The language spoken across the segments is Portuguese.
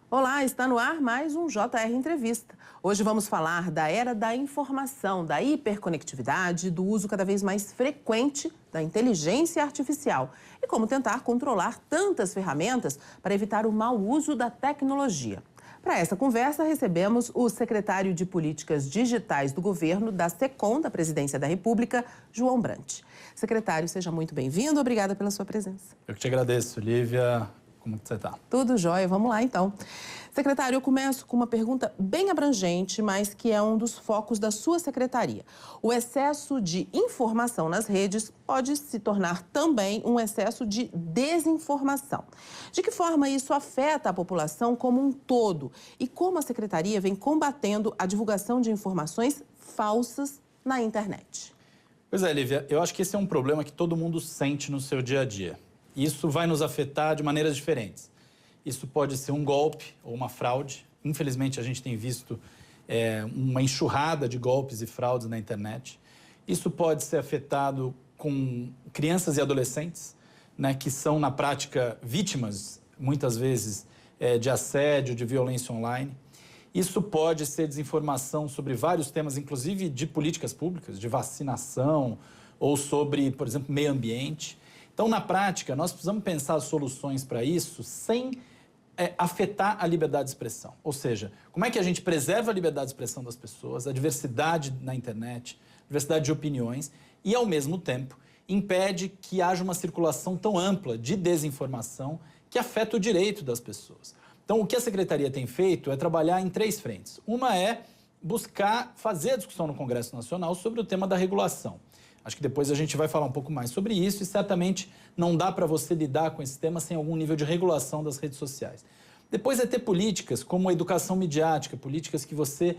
Olá, está no ar mais um JR Entrevista. Hoje vamos falar da era da informação, da hiperconectividade, do uso cada vez mais frequente da inteligência artificial e como tentar controlar tantas ferramentas para evitar o mau uso da tecnologia. Para essa conversa, recebemos o secretário de Políticas Digitais do Governo da SECOM, da Presidência da República, João Brant. Secretário, seja muito bem-vindo. Obrigada pela sua presença. Eu que te agradeço, Lívia. Como que você está? Tudo jóia. Vamos lá, então. Secretário, eu começo com uma pergunta bem abrangente, mas que é um dos focos da sua secretaria. O excesso de informação nas redes pode se tornar também um excesso de desinformação. De que forma isso afeta a população como um todo? E como a secretaria vem combatendo a divulgação de informações falsas na internet? Pois é, Lívia, eu acho que esse é um problema que todo mundo sente no seu dia a dia. E isso vai nos afetar de maneiras diferentes. Isso pode ser um golpe ou uma fraude. Infelizmente, a gente tem visto uma enxurrada de golpes e fraudes na internet. Isso pode ser afetado com crianças e adolescentes, né, que são, na prática, vítimas, muitas vezes, de assédio, de violência online. Isso pode ser desinformação sobre vários temas, inclusive de políticas públicas, de vacinação ou sobre, por exemplo, meio ambiente. Então, na prática, nós precisamos pensar soluções para isso sem afetar a liberdade de expressão. Ou seja, como é que a gente preserva a liberdade de expressão das pessoas, a diversidade na internet, a diversidade de opiniões e, ao mesmo tempo, impede que haja uma circulação tão ampla de desinformação que afeta o direito das pessoas. Então, o que a Secretaria tem feito é trabalhar em 3 frentes. Uma é buscar fazer a discussão no Congresso Nacional sobre o tema da regulação. Acho que depois a gente vai falar um pouco mais sobre isso e certamente não dá para você lidar com esse tema sem algum nível de regulação das redes sociais. Depois é ter políticas como a educação midiática, políticas que você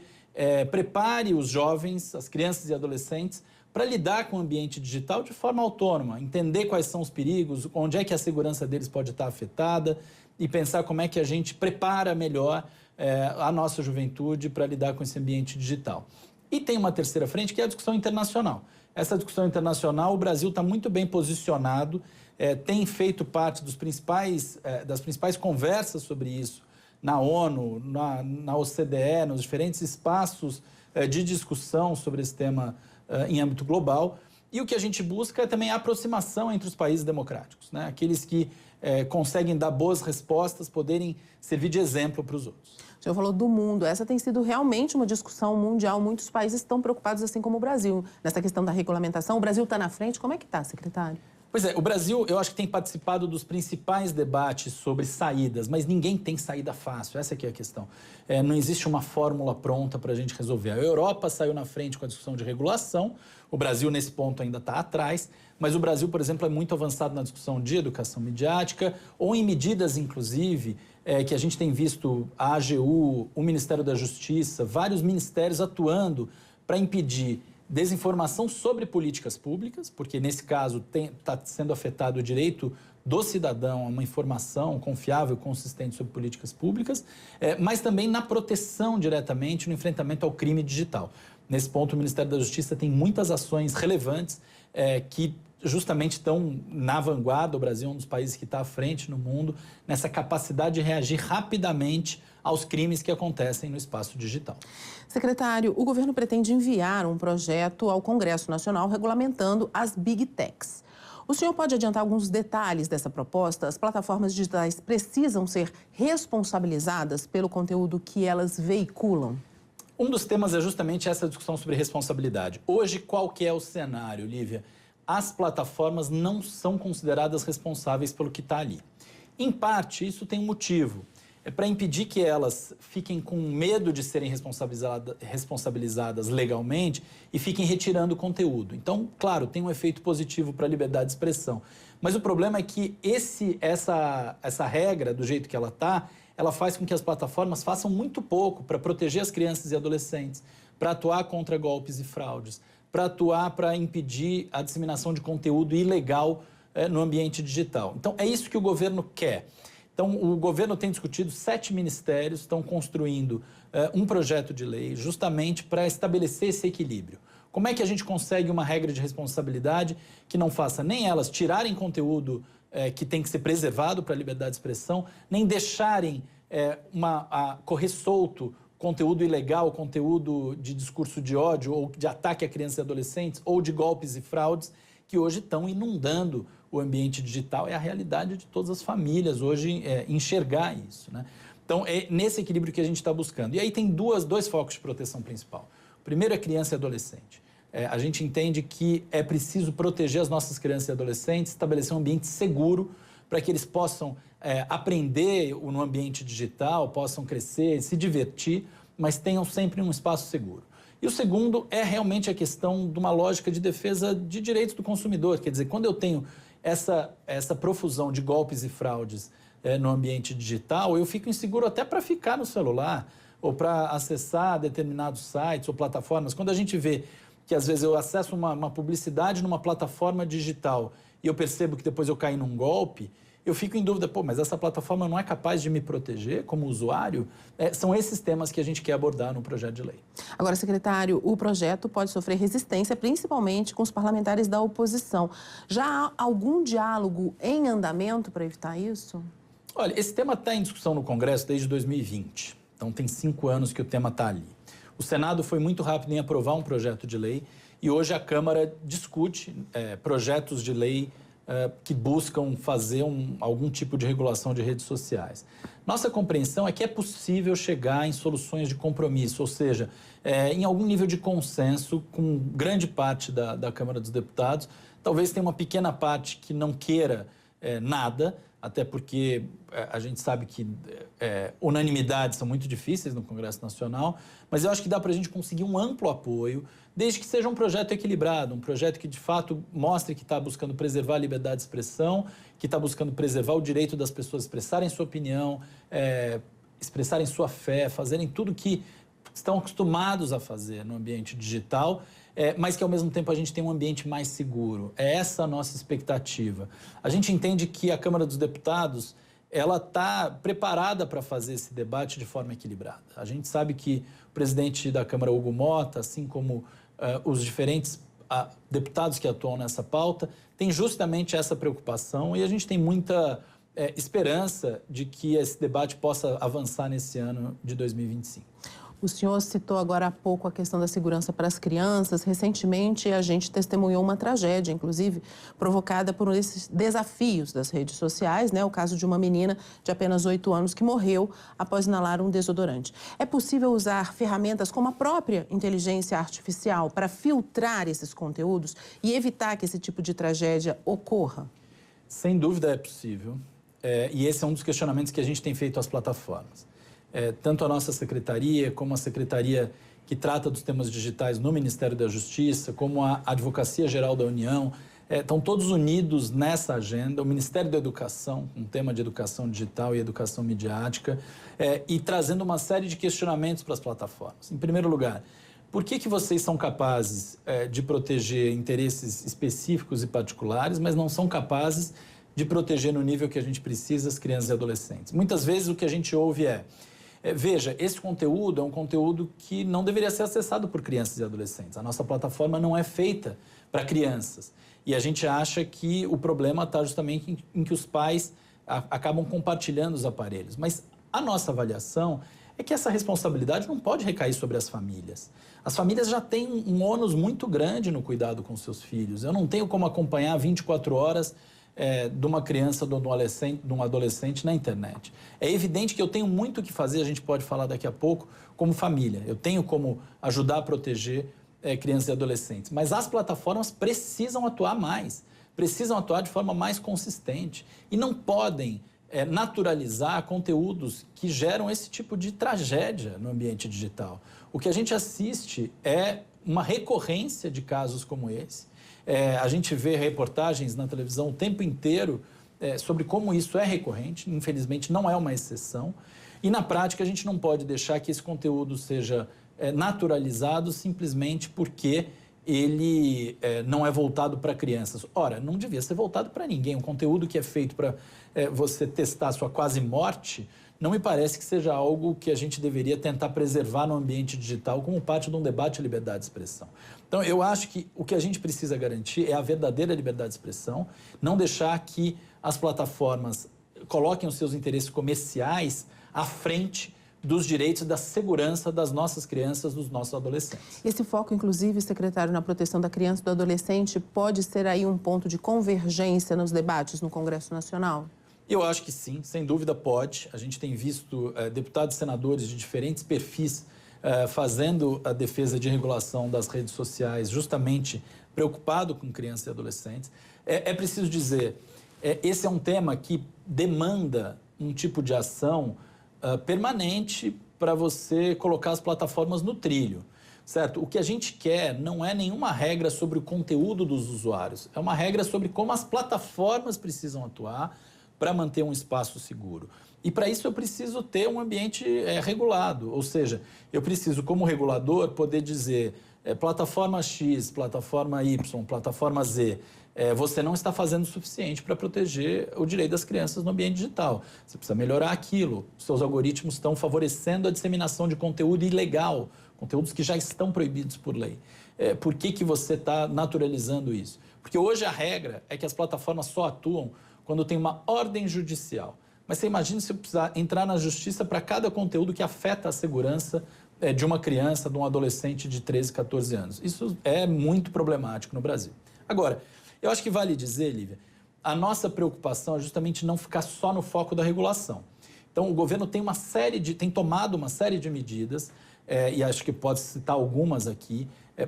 prepare os jovens, as crianças e adolescentes para lidar com o ambiente digital de forma autônoma, entender quais são os perigos, onde é que a segurança deles pode estar afetada e pensar como é que a gente prepara melhor a nossa juventude para lidar com esse ambiente digital. E tem uma terceira frente que é a discussão internacional. Essa discussão internacional, o Brasil está muito bem posicionado, tem feito parte das principais conversas sobre isso na ONU, na OCDE, nos diferentes espaços de discussão sobre esse tema em âmbito global. E o que a gente busca é também a aproximação entre os países democráticos, né? Aqueles que conseguem dar boas respostas, poderem servir de exemplo para os outros. O senhor falou do mundo. Essa tem sido realmente uma discussão mundial. Muitos países estão preocupados, assim como o Brasil, nessa questão da regulamentação. O Brasil está na frente. Como é que está, secretário? Pois é, o Brasil, eu acho que tem participado dos principais debates sobre saídas, mas ninguém tem saída fácil, essa aqui é a questão. Não existe uma fórmula pronta para a gente resolver. A Europa saiu na frente com a discussão de regulação, o Brasil nesse ponto ainda está atrás, mas o Brasil, por exemplo, é muito avançado na discussão de educação midiática ou em medidas, inclusive, que a gente tem visto a AGU, o Ministério da Justiça, vários ministérios atuando para impedir desinformação sobre políticas públicas, porque nesse caso está sendo afetado o direito do cidadão a uma informação confiável e consistente sobre políticas públicas, mas também na proteção diretamente, no enfrentamento ao crime digital. Nesse ponto, o Ministério da Justiça tem muitas ações relevantes que justamente estão na vanguarda. O Brasil é um dos países que está à frente no mundo nessa capacidade de reagir rapidamente aos crimes que acontecem no espaço digital. Secretário, o governo pretende enviar um projeto ao Congresso Nacional regulamentando as Big Techs. O senhor pode adiantar alguns detalhes dessa proposta? As plataformas digitais precisam ser responsabilizadas pelo conteúdo que elas veiculam? Um dos temas é justamente essa discussão sobre responsabilidade. Hoje, qual que é o cenário, Lívia? As plataformas não são consideradas responsáveis pelo que está ali. Em parte, isso tem um motivo. É para impedir que elas fiquem com medo de serem responsabilizadas legalmente e fiquem retirando o conteúdo. Então, claro, tem um efeito positivo para a liberdade de expressão. Mas o problema é que essa regra, do jeito que ela está, ela faz com que as plataformas façam muito pouco para proteger as crianças e adolescentes, para atuar contra golpes e fraudes, para atuar para impedir a disseminação de conteúdo ilegal no ambiente digital. Então, é isso que o governo quer. Então, o governo tem discutido, 7 ministérios estão construindo um projeto de lei justamente para estabelecer esse equilíbrio. Como é que a gente consegue uma regra de responsabilidade que não faça nem elas tirarem conteúdo que tem que ser preservado para a liberdade de expressão, nem deixarem correr solto conteúdo ilegal, conteúdo de discurso de ódio ou de ataque a crianças e adolescentes ou de golpes e fraudes que hoje estão inundando o ambiente digital. É a realidade de todas as famílias hoje enxergar isso, né? Então, é nesse equilíbrio que a gente está buscando. E aí tem dois focos de proteção principal. O primeiro é criança e adolescente. A gente entende que é preciso proteger as nossas crianças e adolescentes, estabelecer um ambiente seguro para que eles possam aprender no ambiente digital, possam crescer, se divertir, mas tenham sempre um espaço seguro. E o segundo é realmente a questão de uma lógica de defesa de direitos do consumidor. Quer dizer, quando eu tenho essa profusão de golpes e fraudes no ambiente digital, eu fico inseguro até para ficar no celular ou para acessar determinados sites ou plataformas. Quando a gente vê que às vezes eu acesso uma publicidade numa plataforma digital e eu percebo que depois eu caí num golpe, eu fico em dúvida, mas essa plataforma não é capaz de me proteger como usuário? São esses temas que a gente quer abordar no projeto de lei. Agora, secretário, o projeto pode sofrer resistência, principalmente com os parlamentares da oposição. Já há algum diálogo em andamento para evitar isso? Olha, esse tema está em discussão no Congresso desde 2020. Então, tem 5 anos que o tema está ali. O Senado foi muito rápido em aprovar um projeto de lei e hoje a Câmara discute projetos de lei que buscam fazer algum tipo de regulação de redes sociais. Nossa compreensão é que é possível chegar em soluções de compromisso, ou seja, em algum nível de consenso com grande parte da Câmara dos Deputados. Talvez tenha uma pequena parte que não queira nada, até porque a gente sabe que unanimidades são muito difíceis no Congresso Nacional, mas eu acho que dá para a gente conseguir um amplo apoio, desde que seja um projeto equilibrado, um projeto que de fato mostre que está buscando preservar a liberdade de expressão, que está buscando preservar o direito das pessoas expressarem sua opinião, expressarem sua fé, fazerem tudo que estão acostumados a fazer no ambiente digital, mas que ao mesmo tempo a gente tem um ambiente mais seguro. É essa a nossa expectativa. A gente entende que a Câmara dos Deputados ela está preparada para fazer esse debate de forma equilibrada. A gente sabe que o presidente da Câmara, Hugo Motta, assim como os diferentes deputados que atuam nessa pauta, tem justamente essa preocupação e a gente tem muita esperança de que esse debate possa avançar nesse ano de 2025. O senhor citou agora há pouco a questão da segurança para as crianças. Recentemente, a gente testemunhou uma tragédia, inclusive, provocada por esses desafios das redes sociais, né? O caso de uma menina de apenas 8 anos que morreu após inalar um desodorante. É possível usar ferramentas como a própria inteligência artificial para filtrar esses conteúdos e evitar que esse tipo de tragédia ocorra? Sem dúvida é possível. E esse é um dos questionamentos que a gente tem feito às plataformas. Tanto a nossa secretaria, como a secretaria que trata dos temas digitais no Ministério da Justiça, como a Advocacia Geral da União, estão todos unidos nessa agenda. O Ministério da Educação, um tema de educação digital e educação midiática, e trazendo uma série de questionamentos para as plataformas. Em primeiro lugar, por que vocês são capazes de proteger interesses específicos e particulares, mas não são capazes de proteger no nível que a gente precisa as crianças e adolescentes? Muitas vezes o que a gente ouve veja, esse conteúdo é um conteúdo que não deveria ser acessado por crianças e adolescentes. A nossa plataforma não é feita para crianças. E a gente acha que o problema está justamente em que os pais acabam compartilhando os aparelhos. Mas a nossa avaliação é que essa responsabilidade não pode recair sobre as famílias. As famílias já têm um ônus muito grande no cuidado com seus filhos. Eu não tenho como acompanhar 24 horas de uma criança, de um adolescente na internet. É evidente que eu tenho muito o que fazer, a gente pode falar daqui a pouco, como família. Eu tenho como ajudar a proteger crianças e adolescentes. Mas as plataformas precisam atuar mais, precisam atuar de forma mais consistente e não podem naturalizar conteúdos que geram esse tipo de tragédia no ambiente digital. O que a gente assiste é uma recorrência de casos como esse. A gente vê reportagens na televisão o tempo inteiro sobre como isso é recorrente, infelizmente não é uma exceção, e na prática a gente não pode deixar que esse conteúdo seja naturalizado simplesmente porque ele não é voltado para crianças. Ora, não devia ser voltado para ninguém. Um conteúdo que é feito para você testar a sua quase morte, não me parece que seja algo que a gente deveria tentar preservar no ambiente digital como parte de um debate de liberdade de expressão. Então, eu acho que o que a gente precisa garantir é a verdadeira liberdade de expressão, não deixar que as plataformas coloquem os seus interesses comerciais à frente dos direitos e da segurança das nossas crianças, dos nossos adolescentes. Esse foco, inclusive, secretário, na proteção da criança e do adolescente, pode ser aí um ponto de convergência nos debates no Congresso Nacional? Eu acho que sim, sem dúvida pode. A gente tem visto deputados e senadores de diferentes perfis fazendo a defesa de regulação das redes sociais, justamente preocupado com crianças e adolescentes. É preciso dizer, esse é um tema que demanda um tipo de ação permanente para você colocar as plataformas no trilho, certo? O que a gente quer não é nenhuma regra sobre o conteúdo dos usuários, é uma regra sobre como as plataformas precisam atuar para manter um espaço seguro. E para isso eu preciso ter um ambiente regulado, ou seja, eu preciso, como regulador, poder dizer plataforma X, plataforma Y, plataforma Z, você não está fazendo o suficiente para proteger o direito das crianças no ambiente digital. Você precisa melhorar aquilo. Seus algoritmos estão favorecendo a disseminação de conteúdo ilegal, conteúdos que já estão proibidos por lei. Por que você está naturalizando isso? Porque hoje a regra é que as plataformas só atuam quando tem uma ordem judicial. Mas você imagina se eu precisar entrar na justiça para cada conteúdo que afeta a segurança de uma criança, de um adolescente de 13, 14 anos. Isso é muito problemático no Brasil. Agora, eu acho que vale dizer, Lívia, a nossa preocupação é justamente não ficar só no foco da regulação. Então, o governo tem tomado uma série de medidas, e acho que pode citar algumas aqui,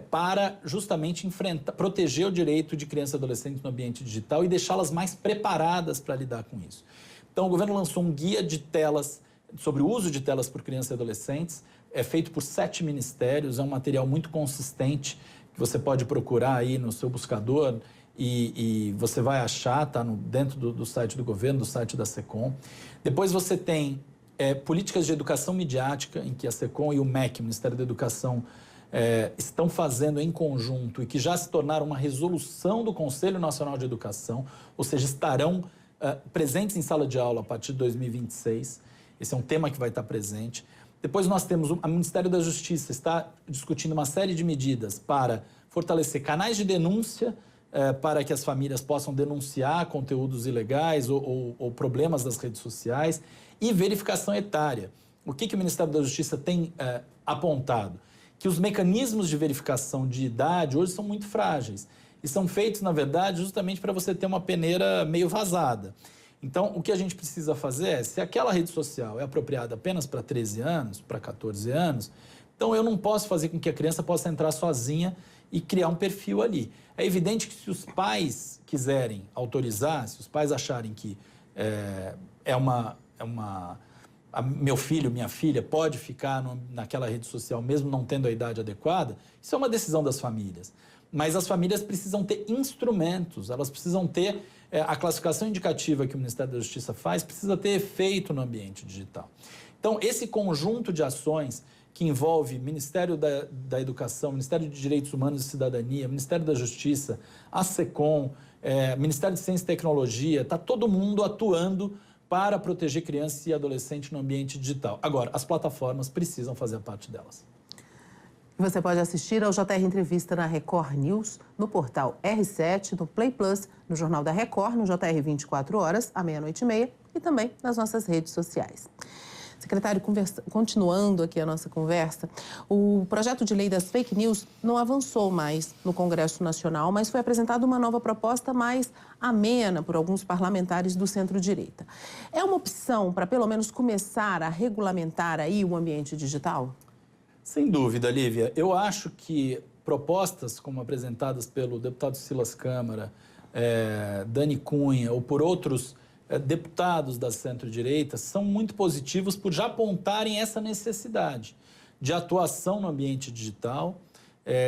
para justamente proteger o direito de crianças e adolescentes no ambiente digital e deixá-las mais preparadas para lidar com isso. Então, o governo lançou um guia de telas, sobre o uso de telas por crianças e adolescentes, feito por 7 ministérios, é um material muito consistente, que você pode procurar aí no seu buscador e você vai achar, está dentro do site do governo, do site da SECOM. Depois você tem políticas de educação midiática, em que a SECOM e o MEC, o Ministério da Educação, estão fazendo em conjunto e que já se tornaram uma resolução do Conselho Nacional de Educação, ou seja, estarão presentes em sala de aula a partir de 2026. Esse é um tema que vai estar presente. Depois nós temos o Ministério da Justiça, está discutindo uma série de medidas para fortalecer canais de denúncia, para que as famílias possam denunciar conteúdos ilegais ou problemas das redes sociais, e verificação etária. O que o Ministério da Justiça tem apontado? Que os mecanismos de verificação de idade hoje são muito frágeis e são feitos, na verdade, justamente para você ter uma peneira meio vazada. Então, o que a gente precisa fazer se aquela rede social é apropriada apenas para 13 anos, para 14 anos, então eu não posso fazer com que a criança possa entrar sozinha e criar um perfil ali. É evidente que se os pais quiserem autorizar, se os pais acharem que meu filho, minha filha pode ficar naquela rede social mesmo não tendo a idade adequada, isso é uma decisão das famílias. Mas as famílias precisam ter instrumentos, elas precisam ter a classificação indicativa que o Ministério da Justiça faz, precisa ter efeito no ambiente digital. Então, esse conjunto de ações que envolve Ministério da Educação, Ministério de Direitos Humanos e Cidadania, Ministério da Justiça, a SECOM, Ministério de Ciência e Tecnologia, está todo mundo atuando para proteger crianças e adolescentes no ambiente digital. Agora, as plataformas precisam fazer parte delas. Você pode assistir ao JR Entrevista na Record News, no portal R7, no Play Plus, no Jornal da Record, no JR 24 horas, à 00:30 e também nas nossas redes sociais. Secretário, continuando aqui a nossa conversa, o projeto de lei das fake news não avançou mais no Congresso Nacional, mas foi apresentada uma nova proposta mais amena por alguns parlamentares do centro-direita. É uma opção para, pelo menos, começar a regulamentar aí o ambiente digital? Sem dúvida, Lívia. Eu acho que propostas como apresentadas pelo deputado Silas Câmara, Dani Cunha ou por outros deputados da centro-direita são muito positivos por já apontarem essa necessidade de atuação no ambiente digital,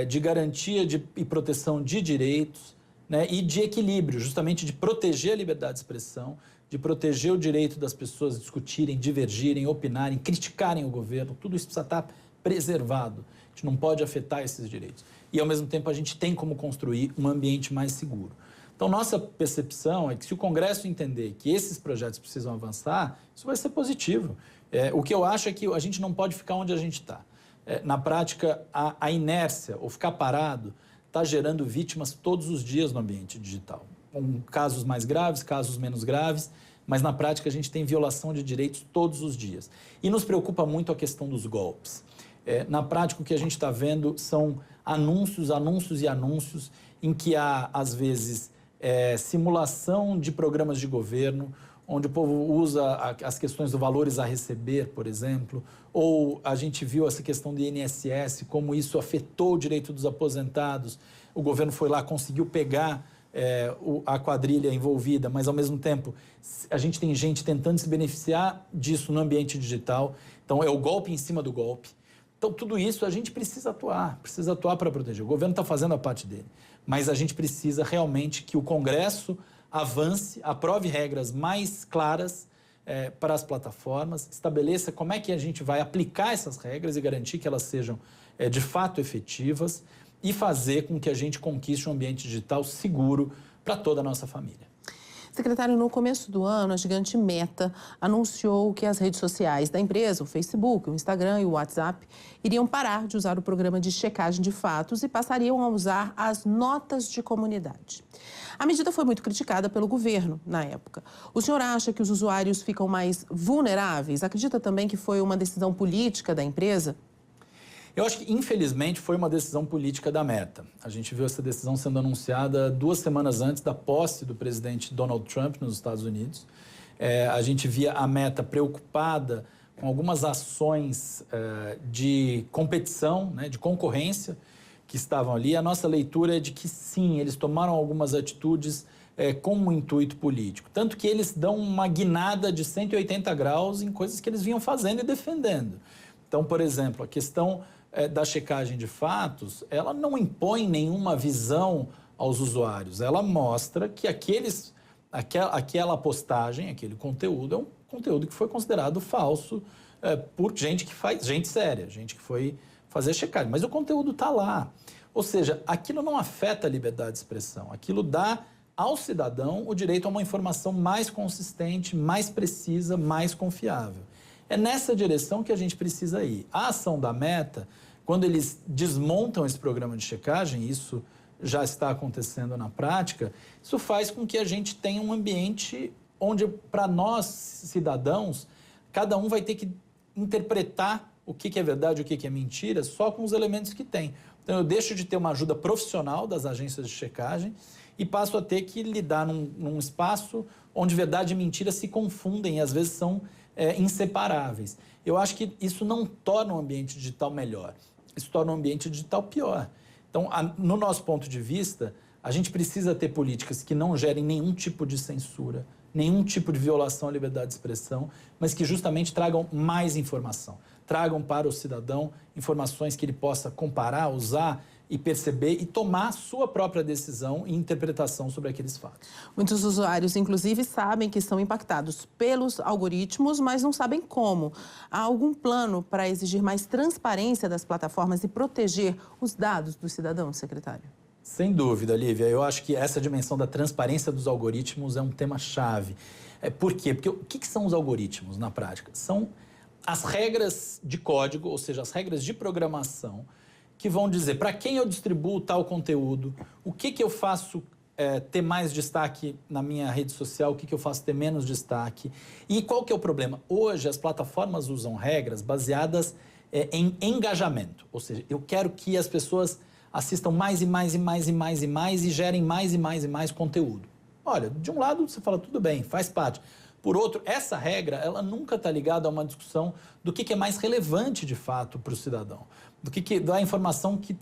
de garantia e proteção de direitos, né, e de equilíbrio, justamente de proteger a liberdade de expressão, de proteger o direito das pessoas discutirem, divergirem, opinarem, criticarem o governo. Tudo isso precisa estar preservado. A gente não pode afetar esses direitos. E, ao mesmo tempo, a gente tem como construir um ambiente mais seguro. Então, nossa percepção é que se o Congresso entender que esses projetos precisam avançar, isso vai ser positivo. O que eu acho é que a gente não pode ficar onde a gente está. Na prática, a inércia, ou ficar parado, está gerando vítimas todos os dias no ambiente digital. Com casos mais graves, casos menos graves, mas na prática a gente tem violação de direitos todos os dias. E nos preocupa muito a questão dos golpes. Na prática, o que a gente está vendo são anúncios e anúncios em que há, às vezes, simulação de programas de governo, onde o povo usa as questões do valores a receber, por exemplo, ou a gente viu essa questão do INSS, como isso afetou o direito dos aposentados. O governo foi lá, conseguiu pegar a quadrilha envolvida, mas, ao mesmo tempo, a gente tem gente tentando se beneficiar disso no ambiente digital. Então, é o golpe em cima do golpe. Então, tudo isso a gente precisa atuar para proteger. O governo está fazendo a parte dele, mas a gente precisa realmente que o Congresso avance, aprove regras mais claras para as plataformas, estabeleça como é que a gente vai aplicar essas regras e garantir que elas sejam de fato efetivas e fazer com que a gente conquiste um ambiente digital seguro para toda a nossa família. Secretário, no começo do ano, a gigante Meta anunciou que as redes sociais da empresa, o Facebook, o Instagram e o WhatsApp, iriam parar de usar o programa de checagem de fatos e passariam a usar as notas de comunidade. A medida foi muito criticada pelo governo na época. O senhor acha que os usuários ficam mais vulneráveis? Acredita também que foi uma decisão política da empresa? Eu acho que, infelizmente, foi uma decisão política da Meta. A gente viu essa decisão sendo anunciada 2 semanas antes da posse do presidente Donald Trump nos Estados Unidos. A gente via a Meta preocupada com algumas ações de competição, né, de concorrência que estavam ali. A nossa leitura é de que, sim, eles tomaram algumas atitudes com um intuito político. Tanto que eles dão uma guinada de 180 graus em coisas que eles vinham fazendo e defendendo. Então, por exemplo, a questão da checagem de fatos, ela não impõe nenhuma visão aos usuários. Ela mostra que aquela postagem, aquele conteúdo, é um conteúdo que foi considerado falso por gente séria, gente que foi fazer checagem. Mas o conteúdo está lá. Ou seja, aquilo não afeta a liberdade de expressão. Aquilo dá ao cidadão o direito a uma informação mais consistente, mais precisa, mais confiável. É nessa direção que a gente precisa ir. A ação da Meta, quando eles desmontam esse programa de checagem, isso já está acontecendo na prática, isso faz com que a gente tenha um ambiente onde, para nós, cidadãos, cada um vai ter que interpretar o que é verdade e o que é mentira só com os elementos que tem. Então, eu deixo de ter uma ajuda profissional das agências de checagem e passo a ter que lidar num espaço onde verdade e mentira se confundem e, às vezes, são inseparáveis. Eu acho que isso não torna o ambiente digital melhor, isso torna o ambiente digital pior. Então, no nosso ponto de vista, a gente precisa ter políticas que não gerem nenhum tipo de censura, nenhum tipo de violação à liberdade de expressão, mas que justamente tragam mais informação, tragam para o cidadão informações que ele possa comparar, usar e perceber e tomar sua própria decisão e interpretação sobre aqueles fatos. Muitos usuários, inclusive, sabem que são impactados pelos algoritmos, mas não sabem como. Há algum plano para exigir mais transparência das plataformas e proteger os dados dos cidadãos, secretário? Sem dúvida, Lívia. Eu acho que essa dimensão da transparência dos algoritmos é um tema-chave. Por quê? Porque o que são os algoritmos na prática? São as regras de código, ou seja, as regras de programação, que vão dizer para quem eu distribuo tal conteúdo, o que eu faço ter mais destaque na minha rede social, o que eu faço ter menos destaque. E qual que é o problema? Hoje, as plataformas usam regras baseadas em engajamento, ou seja, eu quero que as pessoas assistam mais e mais e mais e mais e mais e gerem mais e mais e mais conteúdo. Olha, de um lado você fala, tudo bem, faz parte. Por outro, essa regra, ela nunca está ligada a uma discussão do que é mais relevante, de fato, para o cidadão, da informação que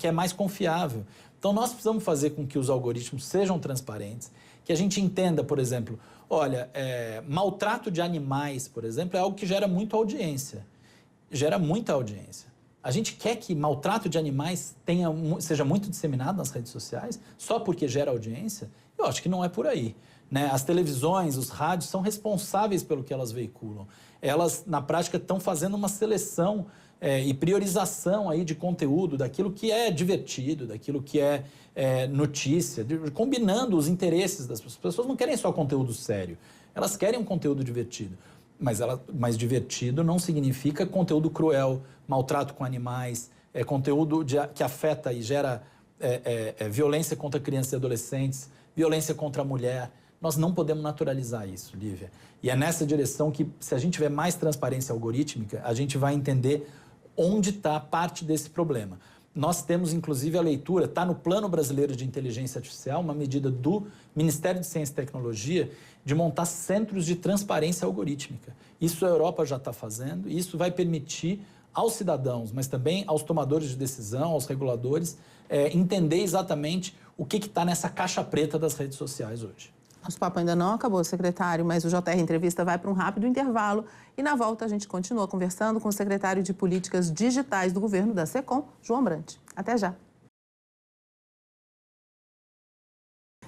é mais confiável. Então, nós precisamos fazer com que os algoritmos sejam transparentes, que a gente entenda, por exemplo, olha, maltrato de animais, por exemplo, é algo que gera muita audiência. Gera muita audiência. A gente quer que maltrato de animais seja muito disseminado nas redes sociais só porque gera audiência? Eu acho que não é por aí. Né? As televisões, os rádios são responsáveis pelo que elas veiculam. Elas, na prática, estão fazendo uma seleção e priorização aí de conteúdo, daquilo que é divertido, daquilo que é notícia, combinando os interesses das pessoas. As pessoas não querem só conteúdo sério, elas querem um conteúdo divertido. Mas divertido não significa conteúdo cruel, maltrato com animais, conteúdo que afeta e gera violência contra crianças e adolescentes, violência contra a mulher. Nós não podemos naturalizar isso, Lívia. E é nessa direção que, se a gente tiver mais transparência algorítmica, a gente vai entender onde está parte desse problema. Nós temos, inclusive, a leitura, está no Plano Brasileiro de Inteligência Artificial, uma medida do Ministério de Ciência e Tecnologia, de montar centros de transparência algorítmica. Isso a Europa já está fazendo, e isso vai permitir aos cidadãos, mas também aos tomadores de decisão, aos reguladores, entender exatamente o que está nessa caixa preta das redes sociais hoje. Nosso papo ainda não acabou, secretário, mas o JR Entrevista vai para um rápido intervalo e na volta a gente continua conversando com o secretário de Políticas Digitais do governo da SECOM, João Brant. Até já.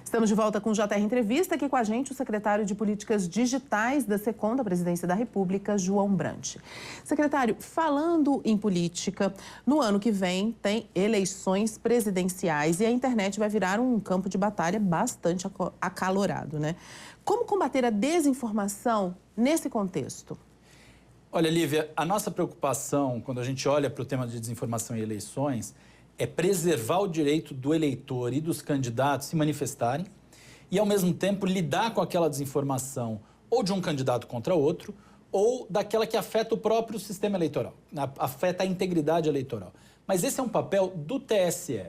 Estamos de volta com o JR Entrevista, aqui com a gente o secretário de Políticas Digitais da SECOM, da Presidência da República, João Brant. Secretário, falando em política, no ano que vem tem eleições presidenciais e a internet vai virar um campo de batalha bastante acalorado, né? Como combater a desinformação nesse contexto? Olha, Lívia, a nossa preocupação, quando a gente olha para o tema de desinformação e eleições, é preservar o direito do eleitor e dos candidatos se manifestarem e, ao mesmo tempo, lidar com aquela desinformação ou de um candidato contra outro ou daquela que afeta o próprio sistema eleitoral, afeta a integridade eleitoral. Mas esse é um papel do TSE.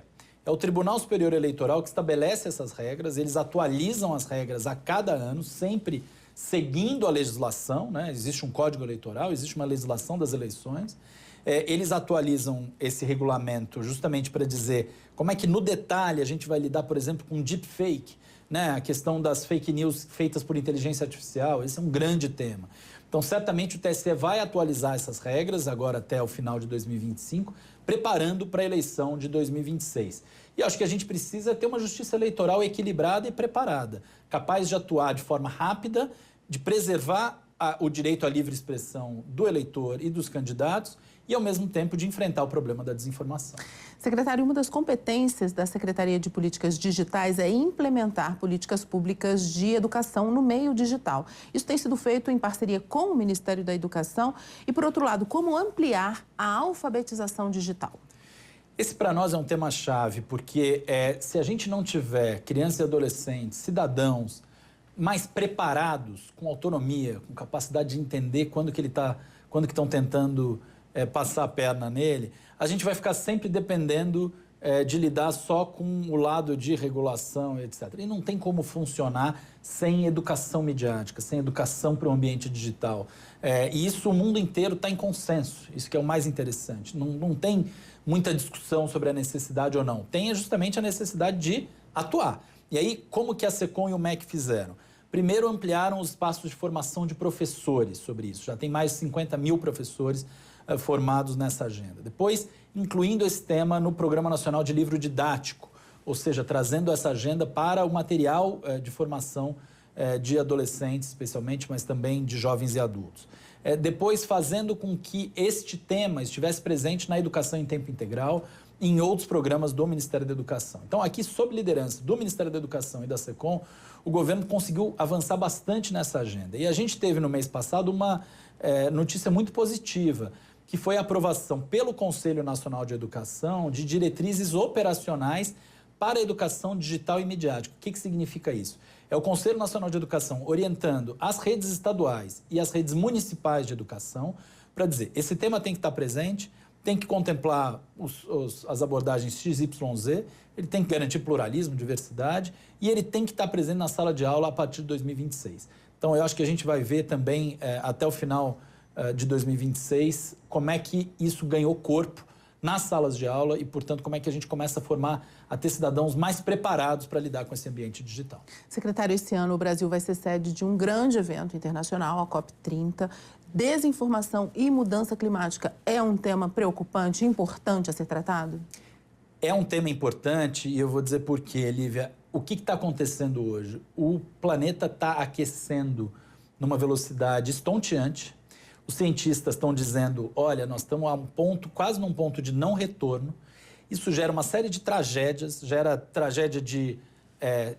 É o Tribunal Superior Eleitoral que estabelece essas regras, eles atualizam as regras a cada ano, sempre seguindo a legislação, né? Existe um código eleitoral, existe uma legislação das eleições. Eles atualizam esse regulamento justamente para dizer como é que, no detalhe, a gente vai lidar, por exemplo, com deepfake, né? A questão das fake news feitas por inteligência artificial, esse é um grande tema. Então, certamente, o TSE vai atualizar essas regras agora até o final de 2025, preparando para a eleição de 2026. E acho que a gente precisa ter uma justiça eleitoral equilibrada e preparada, capaz de atuar de forma rápida, de preservar o direito à livre expressão do eleitor e dos candidatos e, ao mesmo tempo, de enfrentar o problema da desinformação. Secretário, uma das competências da Secretaria de Políticas Digitais é implementar políticas públicas de educação no meio digital. Isso tem sido feito em parceria com o Ministério da Educação e, por outro lado, como ampliar a alfabetização digital? Esse, para nós, é um tema-chave, porque se a gente não tiver crianças e adolescentes, cidadãos mais preparados, com autonomia, com capacidade de entender quando que estão tentando passar a perna nele, a gente vai ficar sempre dependendo de lidar só com o lado de regulação, etc. E não tem como funcionar sem educação midiática, sem educação para o ambiente digital. E isso o mundo inteiro está em consenso, isso que é o mais interessante. Não tem muita discussão sobre a necessidade ou não. Tem justamente a necessidade de atuar. E aí, como que a SECOM e o MEC fizeram? Primeiro, ampliaram os espaços de formação de professores sobre isso. Já tem mais de 50 mil professores formados nessa agenda. Depois, incluindo esse tema no Programa Nacional de Livro Didático, ou seja, trazendo essa agenda para o material de formação de adolescentes, especialmente, mas também de jovens e adultos. Depois, fazendo com que este tema estivesse presente na educação em tempo integral e em outros programas do Ministério da Educação. Então, aqui, sob liderança do Ministério da Educação e da SECOM, o governo conseguiu avançar bastante nessa agenda. E a gente teve, no mês passado, uma notícia muito positiva, que foi a aprovação pelo Conselho Nacional de Educação de diretrizes operacionais para a educação digital e midiática. O que significa isso? É o Conselho Nacional de Educação orientando as redes estaduais e as redes municipais de educação para dizer, esse tema tem que estar presente, tem que contemplar as abordagens XYZ, ele tem que garantir pluralismo, diversidade e ele tem que estar presente na sala de aula a partir de 2026. Então, eu acho que a gente vai ver também, até o final de 2026, como é que isso ganhou corpo nas salas de aula e, portanto, como é que a gente começa a ter cidadãos mais preparados para lidar com esse ambiente digital. Secretário, esse ano o Brasil vai ser sede de um grande evento internacional, a COP30. Desinformação e mudança climática é um tema preocupante e importante a ser tratado? É um tema importante e eu vou dizer por quê, Lívia. O que está acontecendo hoje? O planeta está aquecendo numa velocidade estonteante. Os cientistas estão dizendo, olha, nós estamos a um ponto, quase num ponto de não retorno. Isso gera uma série de tragédias, gera tragédia de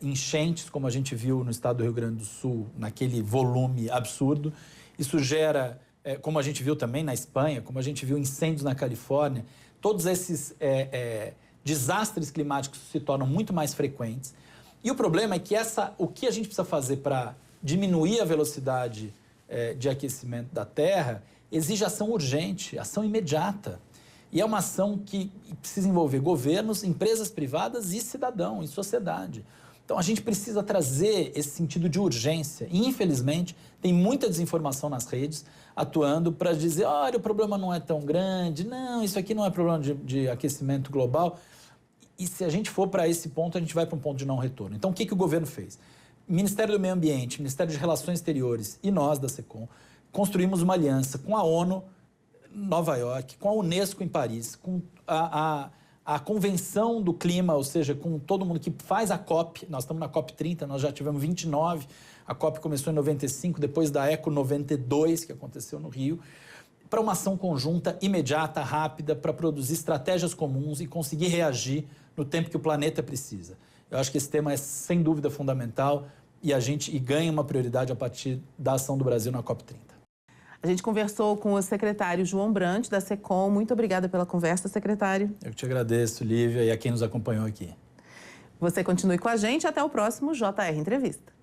enchentes, como a gente viu no estado do Rio Grande do Sul, naquele volume absurdo. Isso gera, como a gente viu também na Espanha, como a gente viu incêndios na Califórnia. Todos esses desastres climáticos se tornam muito mais frequentes. E o problema é que o que a gente precisa fazer para diminuir a velocidade de aquecimento da Terra exige ação urgente, ação imediata. E é uma ação que precisa envolver governos, empresas privadas e cidadão, e sociedade. Então, a gente precisa trazer esse sentido de urgência. E, infelizmente, tem muita desinformação nas redes atuando para dizer, olha, o problema não é tão grande, não, isso aqui não é problema de aquecimento global. E se a gente for para esse ponto, a gente vai para um ponto de não retorno. Então, o que o governo fez? Ministério do Meio Ambiente, Ministério de Relações Exteriores e nós, da SECOM, construímos uma aliança com a ONU em Nova York, com a Unesco em Paris, com a Convenção do Clima, ou seja, com todo mundo que faz a COP. Nós estamos na COP 30, nós já tivemos 29, a COP começou em 95, depois da ECO 92, que aconteceu no Rio, para uma ação conjunta, imediata, rápida, para produzir estratégias comuns e conseguir reagir no tempo que o planeta precisa. Eu acho que esse tema é, sem dúvida, fundamental e ganha uma prioridade a partir da ação do Brasil na COP 30. A gente conversou com o secretário João Brant, da SECOM. Muito obrigada pela conversa, secretário. Eu que te agradeço, Lívia, e a quem nos acompanhou aqui. Você continue com a gente. Até o próximo JR Entrevista.